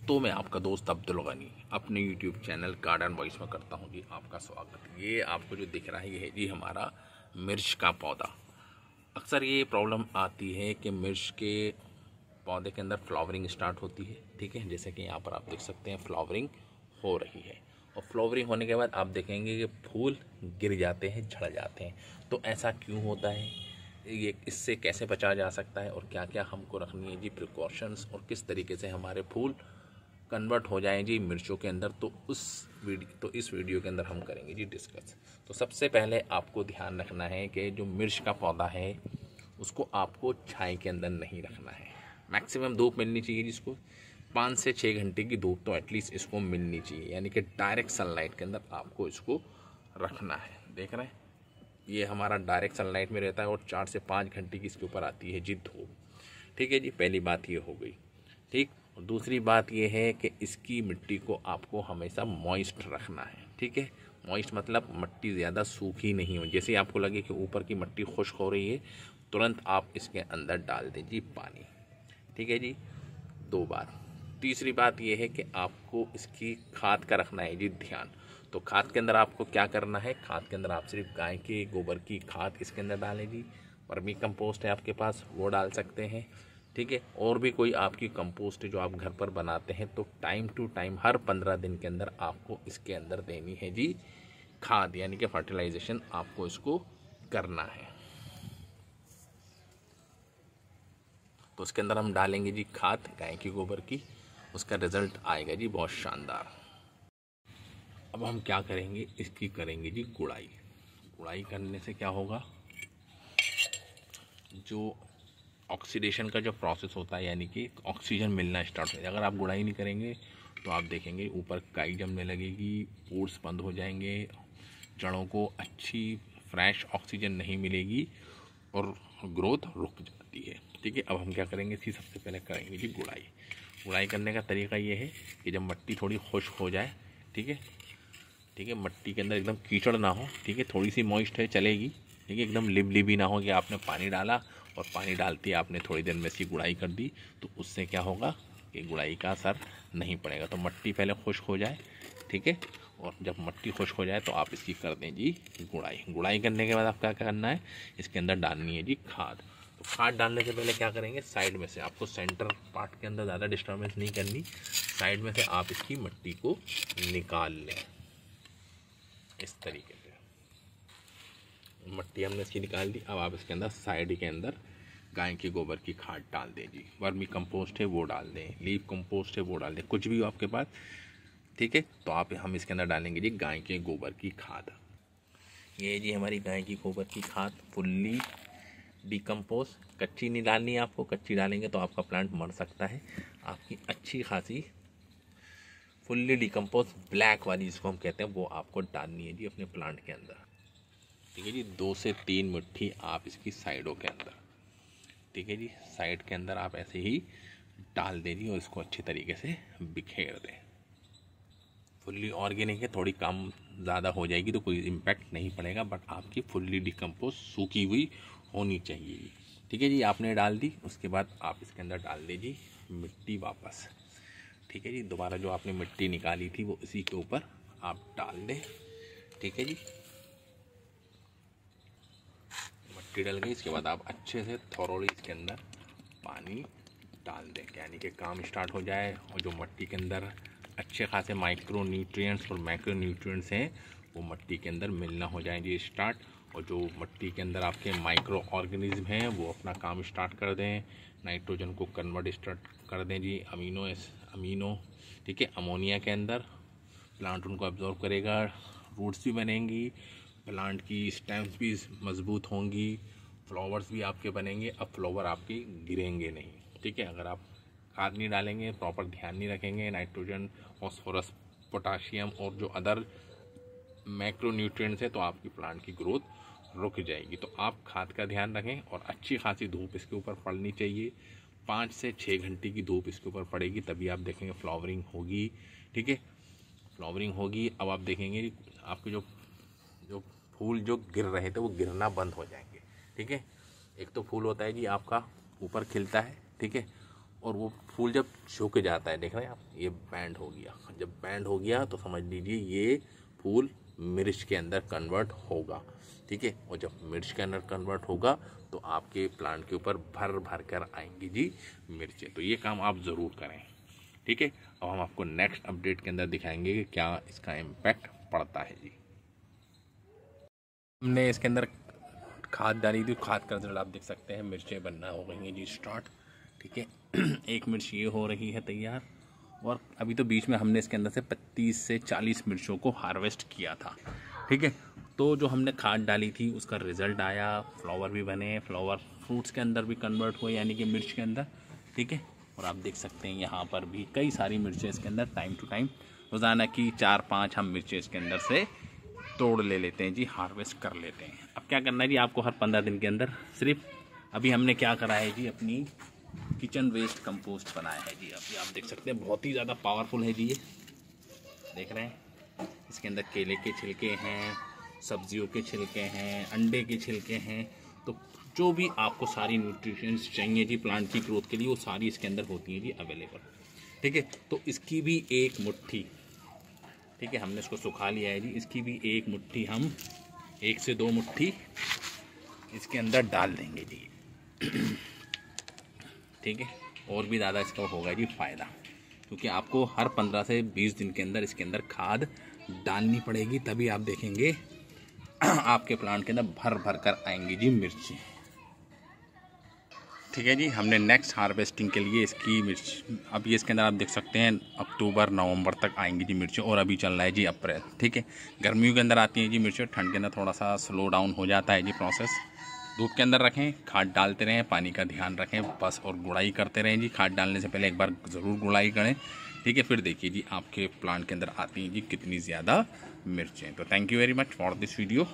तो मैं आपका दोस्त अब्दुल गनी अपने YouTube चैनल गार्डन वॉइस में करता हूँ जी आपका स्वागत। ये आपको जो दिख रहा है ये है जी हमारा मिर्च का पौधा। अक्सर ये प्रॉब्लम आती है कि मिर्च के पौधे के अंदर फ्लावरिंग स्टार्ट होती है, ठीक है। जैसे कि यहाँ पर आप देख सकते हैं फ्लावरिंग हो रही है और फ्लावरिंग होने के बाद आप देखेंगे कि फूल गिर जाते हैं, झड़ जाते हैं। तो ऐसा क्यों होता है, ये इससे कैसे बचा जा सकता है और क्या क्या हमको रखनी है जी प्रिकॉशंस, और किस तरीके से हमारे फूल कन्वर्ट हो जाएं जी मिर्चों के अंदर, तो इस वीडियो के अंदर हम करेंगे जी डिस्कस। तो सबसे पहले आपको ध्यान रखना है कि जो मिर्च का पौधा है उसको आपको छाई के अंदर नहीं रखना है। मैक्सिमम धूप मिलनी चाहिए जिसको 5 से 6 घंटे की धूप तो एटलीस्ट इसको मिलनी चाहिए, यानी कि डायरेक्ट सनलाइट के अंदर आपको इसको रखना है। देख रहे हैं ये हमारा डायरेक्ट सनलाइट में रहता है और 4 से 5 घंटे की इसके ऊपर आती है जी धूप, ठीक है जी। पहली बात ये हो गई, ठीक। और दूसरी बात ये है कि इसकी मिट्टी को आपको हमेशा मॉइस्ट रखना है, ठीक है। मॉइस्ट मतलब मिट्टी ज़्यादा सूखी नहीं हो। जैसे आपको लगे कि ऊपर की मिट्टी खुश्क हो रही है, तुरंत आप इसके अंदर डाल दें जी पानी, ठीक है जी। 2 बार। तीसरी बात यह है कि आपको इसकी खाद का रखना है जी ध्यान। तो खाद के अंदर आपको क्या करना है, खाद के अंदर आप सिर्फ गाय के गोबर की खाद इसके अंदर डालें जी। वर्मी कंपोस्ट है आपके पास वो डाल सकते हैं, ठीक है। और भी कोई आपकी कंपोस्ट है जो आप घर पर बनाते हैं तो टाइम टू टाइम हर 15 दिन के अंदर आपको इसके अंदर देनी है जी खाद, यानी कि फर्टिलाइजेशन आपको इसको करना है। तो उसके अंदर हम डालेंगे जी खाद गाय की गोबर की, उसका रिजल्ट आएगा जी बहुत शानदार। अब हम क्या करेंगे, इसकी करेंगे जी गुड़ाई। गुड़ाई करने से क्या होगा, जो ऑक्सीडेशन का जो प्रोसेस होता है यानी कि ऑक्सीजन मिलना स्टार्ट हो जाएगा। अगर आप गुड़ाई नहीं करेंगे तो आप देखेंगे ऊपर काई जमने लगेगी, पोर्स बंद हो जाएंगे, जड़ों को अच्छी फ्रेश ऑक्सीजन नहीं मिलेगी और ग्रोथ रुक जाती है, ठीक है। अब हम क्या करेंगे, इसी सबसे पहले करेंगे जी गुड़ाई। गुड़ाई करने का तरीका ये है कि जब मिट्टी थोड़ी खुश्क हो जाए, ठीक है, ठीक है, मिट्टी के अंदर एकदम कीचड़ ना हो, ठीक है, थोड़ी सी मॉइस्ट है चलेगी, ठीक है, एकदम लिबलिबी ना हो कि आपने पानी डाला और पानी डालती आपने थोड़ी देर में इसकी गुड़ाई कर दी, तो उससे क्या होगा कि गुड़ाई का असर नहीं पड़ेगा। तो मिट्टी पहले खुश्क हो जाए, ठीक है, और जब मिट्टी खुश्क हो जाए तो आप इसकी कर दें जी गुड़ाई। गुड़ाई करने के बाद आप क्या करना है, इसके अंदर डालनी है जी खाद। तो खाद डालने से पहले क्या करेंगे, साइड में से आपको सेंटर पार्ट के अंदर ज़्यादा डिस्टर्बेंस नहीं करनी, साइड में से आप इसकी मिट्टी को निकाल लें इस तरीके से। मिट्टी हमने इसकी निकाल दी। अब आप इसके अंदर साइड के अंदर गाय के गोबर की खाद डाल दें जी। वर्मी कंपोस्ट है वो डाल दें, लीफ कंपोस्ट है वो डाल दें, कुछ भी हो आपके पास, ठीक है। तो हम इसके अंदर डालेंगे जी गाय के गोबर की खाद। ये जी हमारी गाय की गोबर की खाद फुल्ली डिकम्पोज। कच्ची नहीं डालनी है आपको, कच्ची डालेंगे तो आपका प्लांट मर सकता है। आपकी अच्छी खासी फुल्ली डिकम्पोज ब्लैक वाली जिसको हम कहते हैं वो आपको डालनी है जी अपने प्लांट के अंदर, ठीक है जी। 2 से 3 मुट्ठी आप इसकी साइडों के अंदर, ठीक है जी, साइड के अंदर आप ऐसे ही डाल दें जी और इसको अच्छे तरीके से बिखेर दें। फुल्ली ऑर्गेनिक है, थोड़ी कम ज़्यादा हो जाएगी तो कोई इम्पैक्ट नहीं पड़ेगा, बट आपकी फुल्ली डिकम्पोज सूखी हुई होनी चाहिए, ठीक है जी। आपने डाल दी, उसके बाद आप इसके अंदर डाल दें जी मिट्टी वापस, ठीक है जी। दोबारा जो आपने मिट्टी निकाली थी वो इसी के ऊपर आप डाल दें, ठीक है जी। मिट्टी डल गई, इसके बाद आप अच्छे से थोरोली इसके अंदर पानी डाल दें, यानी कि काम स्टार्ट हो जाए और जो मिट्टी के अंदर अच्छे खासे माइक्रो न्यूट्रिएंट्स और मैक्रो न्यूट्रिएंट्स हैं वो मिट्टी के अंदर मिलना हो जाएंगे स्टार्ट। और जो मिट्टी के अंदर आपके माइक्रो ऑर्गेनिज्म हैं वो अपना काम स्टार्ट कर दें, नाइट्रोजन को कन्वर्ट स्टार्ट कर दें जी अमीनो, ठीक है, अमोनिया के अंदर। प्लांट उनको एब्जॉर्ब करेगा, रूट्स भी बनेंगी, प्लांट की स्टेम्स भी मजबूत होंगी, फ्लावर्स भी आपके बनेंगे। अब फ्लावर आपके गिरेंगे नहीं, ठीक है। अगर आप खाद नहीं डालेंगे, प्रॉपर ध्यान नहीं रखेंगे, नाइट्रोजन, फॉस्फोरस, पोटाशियम और जो अदर मैक्रो न्यूट्रिएंट्स है, तो आपकी प्लांट की ग्रोथ रुक जाएगी। तो आप खाद का ध्यान रखें और अच्छी खासी धूप इसके ऊपर पड़नी चाहिए। 5 से 6 घंटे की धूप इसके ऊपर पड़ेगी तभी आप देखेंगे फ्लावरिंग होगी, ठीक है, फ्लावरिंग होगी। अब आप देखेंगे आपके जो जो फूल जो गिर रहे थे वो गिरना बंद हो जाएंगे, ठीक है। एक तो फूल होता है जी आपका ऊपर खिलता है, ठीक है, और वो फूल जब झुक जाता है, देख रहे हैं आप, ये बैंड हो गया। जब बैंड हो गया तो समझ लीजिए ये फूल मिर्च के अंदर कन्वर्ट होगा, ठीक है। और जब मिर्च के अंदर कन्वर्ट होगा तो आपके प्लांट के ऊपर भर भर कर आएंगी जी मिर्चें। तो ये काम आप ज़रूर करें, ठीक है। अब हम आपको नेक्स्ट अपडेट के अंदर दिखाएंगे कि क्या इसका इम्पैक्ट पड़ता है जी। हमने इसके अंदर खाद डाली थी, खाद का रिजल्ट आप देख सकते हैं, मिर्चें बनना हो गई हैं जी स्टार्ट, ठीक है। एक मिर्च ये हो रही है तैयार, और अभी तो बीच में हमने इसके अंदर से 25 से 40 मिर्चों को हार्वेस्ट किया था, ठीक है। तो जो हमने खाद डाली थी उसका रिज़ल्ट आया, फ्लावर भी बने, फ्लावर फ्रूट्स के अंदर भी कन्वर्ट हुए यानी कि मिर्च के अंदर, ठीक है। और आप देख सकते हैं यहाँ पर भी कई सारी मिर्चें इसके अंदर टाइम टू टाइम रोज़ाना की 4-5 हम मिर्चें इसके अंदर से तोड़ ले लेते हैं जी, हार्वेस्ट कर लेते हैं। अब क्या करना है जी आपको, हर 15 दिन के अंदर सिर्फ अभी हमने क्या करा है जी, अपनी किचन वेस्ट कंपोस्ट बनाया है जी। अभी आप देख सकते हैं बहुत ही ज़्यादा पावरफुल है जी ये, देख रहे हैं। इसके अंदर केले के छिलके हैं, सब्जियों के छिलके हैं, अंडे के छिलके हैं, तो जो भी आपको सारी न्यूट्रिशंस चाहिए जी प्लांट की ग्रोथ के लिए वो सारी इसके अंदर होती हैं जी अवेलेबल, ठीक है। तो इसकी भी एक मुट्ठी, ठीक है, हमने इसको सुखा लिया है जी, इसकी भी एक मुट्ठी हम 1 से 2 मुट्ठी इसके अंदर डाल देंगे जी, ठीक है। और भी ज़्यादा इसका होगा जी फ़ायदा, क्योंकि आपको हर 15 से 20 दिन के अंदर इसके अंदर खाद डालनी पड़ेगी, तभी आप देखेंगे आपके प्लांट के अंदर भर भर कर आएंगी जी मिर्ची, ठीक है जी। हमने नेक्स्ट हार्वेस्टिंग के लिए इसकी मिर्च, अभी इसके अंदर आप देख सकते हैं अक्टूबर नवंबर तक आएंगी जी मिर्चें, और अभी चल रहा है जी अप्रैल, ठीक है। गर्मियों के अंदर आती हैं जी मिर्चें, ठंड के अंदर थोड़ा सा स्लो डाउन हो जाता है जी प्रोसेस। धूप के अंदर रखें, खाद डालते रहें, पानी का ध्यान रखें बस, और गुड़ाई करते रहें जी। खाद डालने से पहले एक बार ज़रूर गुड़ाई करें, ठीक है। फिर देखिए जी आपके प्लांट के अंदर आती हैं जी कितनी ज़्यादा मिर्चें। तो thank you very much for this video.